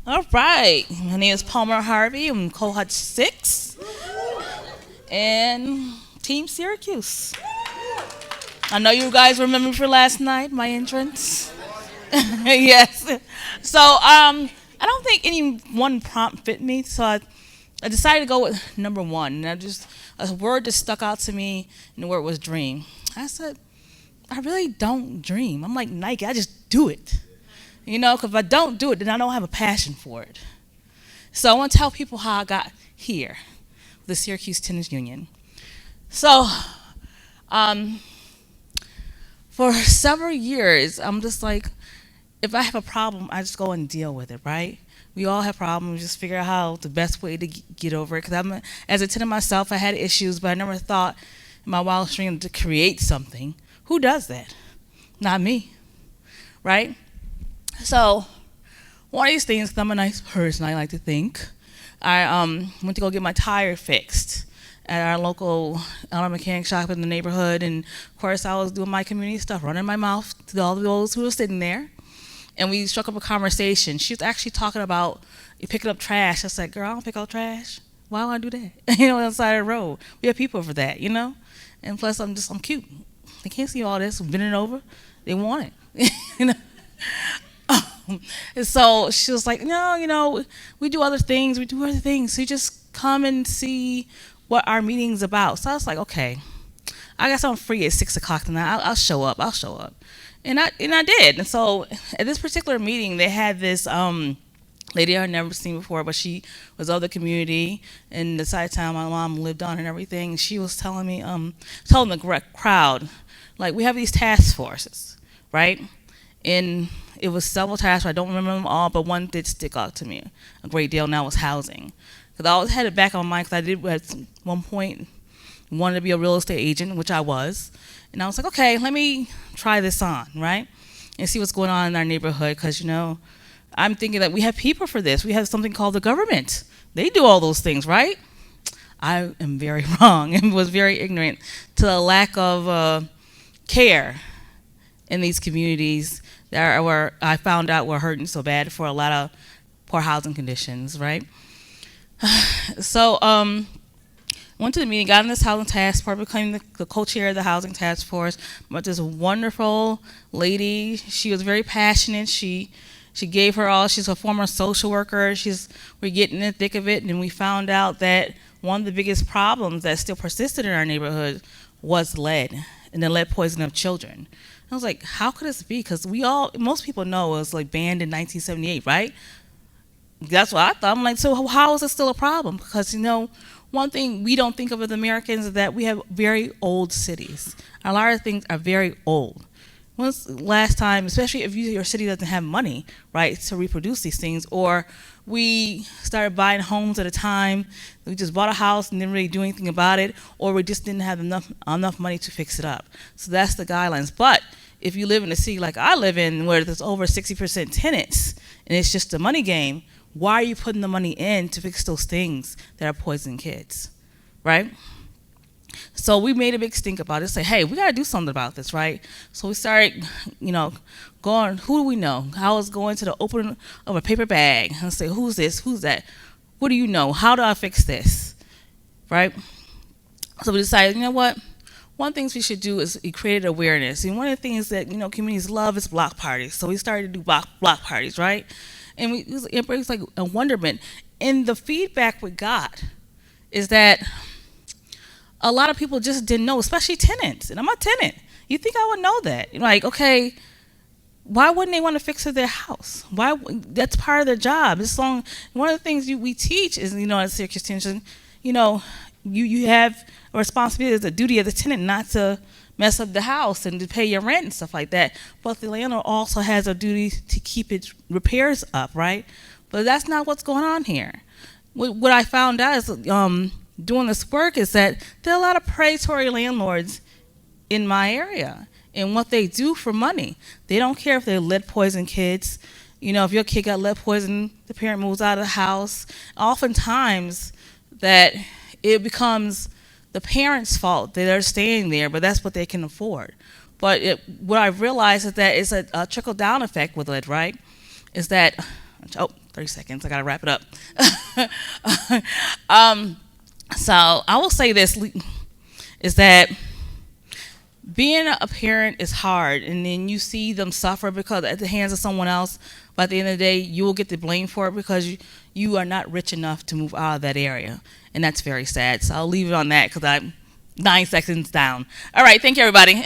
All right. My name is Palmer Harvey. I'm cohort 6 and Team Syracuse. I know you guys remember for last night, my entrance. Yes. So I don't think any one prompt fit me, so I decided to go with number one. And a word that stuck out to me, and the word was dream. I said, I really don't dream. I'm like Nike. I just do it. Because if I don't do it, then I don't have a passion for it. So I want to tell people how I got here, the Syracuse Tennis Union. So, for several years, I'm just like, if I have a problem, I just go and deal with it, right? We all have problems. Just figure out how the best way to get over it. Because as a tenant myself, I had issues, but I never thought in my wildest dream to create something. Who does that? Not me, right? So one of these things, because I'm a nice person, I like to think, I went to go get my tire fixed at our local auto mechanic shop in the neighborhood. And of course, I was doing my community stuff, running my mouth to all those who were sitting there. And we struck up a conversation. She was actually talking about you picking up trash. I said, girl, I don't pick up trash. Why would I do that? On the side of the road. We have people for that. And plus, I'm cute. They can't see all this bending over. They want it. And so she was like, no, we do other things. We do other things. So you just come and see what our meeting's about. So I was like, okay, I guess I'm free at 6 o'clock tonight. I'll show up. And I did. And so at this particular meeting, they had this lady I'd never seen before, but she was of the community in the side of town my mom lived on and everything. She was telling me, telling the crowd, like, we have these task forces, right? And it was several tasks. I don't remember them all, but one did stick out to me a great deal, and that was housing. Because I always had it back on my mind, because I did at one point wanted to be a real estate agent, which I was. And I was like, okay, let me try this on, right? And see what's going on in our neighborhood, because, I'm thinking that we have people for this. We have something called the government. They do all those things, right? I am very wrong and was very ignorant to the lack of care in these communities that were, I found out, were hurting so bad for a lot of poor housing conditions, right? So went to the meeting, got in this housing task force, became the co-chair of the housing task force. But this wonderful lady, she was very passionate. She gave her all. She's a former social worker. We're getting in the thick of it, and we found out that one of the biggest problems that still persisted in our neighborhood was lead, and the lead poisoning of children. I was like, how could this be? Because most people know it was like banned in 1978, right? That's what I thought. I'm like, so how is it still a problem? Because, one thing we don't think of as Americans is that we have very old cities. A lot of things are very old. When's the last time, especially if your city doesn't have money, right, to reproduce these things, or we started buying homes at a time, we just bought a house and didn't really do anything about it, or we just didn't have enough money to fix it up. So that's the guidelines. But if you live in a city like I live in, where there's over 60% tenants, and it's just a money game, why are you putting the money in to fix those things that are poisoning kids, right? So we made a big stink about it. Say, hey, we got to do something about this, right? So we started, going, who do we know? I was going to the opening of a paper bag and say, who's this? Who's that? What do you know? How do I fix this, right? So we decided, you know what? One of the things we should do is we created awareness. And one of the things that, communities love is block parties. So we started to do block parties, right? And it was like a wonderment. And the feedback we got is that a lot of people just didn't know, especially tenants. And I'm a tenant. You think I would know that? Like, okay, why wouldn't they want to fix their house? Why? That's part of their job. One of the things we teach is, at Syracuse Tension, you have a responsibility as a duty as a tenant not to mess up the house and to pay your rent and stuff like that. But the landlord also has a duty to keep its repairs up, right? But that's not what's going on here. What I found out is doing this work is that there are a lot of predatory landlords in my area and what they do for money. They don't care if they're lead poisoned kids. If your kid got lead poisoned, the parent moves out of the house. Oftentimes that it becomes the parents' fault that they're staying there, but that's what they can afford. But what I've realized is that it's a trickle-down effect with it, right? Is that, the 30 seconds. I got to wrap it up. So I will say this is that being a parent is hard, and then you see them suffer because at the hands of someone else. But at the end of the day, you will get the blame for it because you are not rich enough to move out of that area, and that's very sad. So I'll leave it on that because I'm 9 seconds down. All right, thank you, everybody.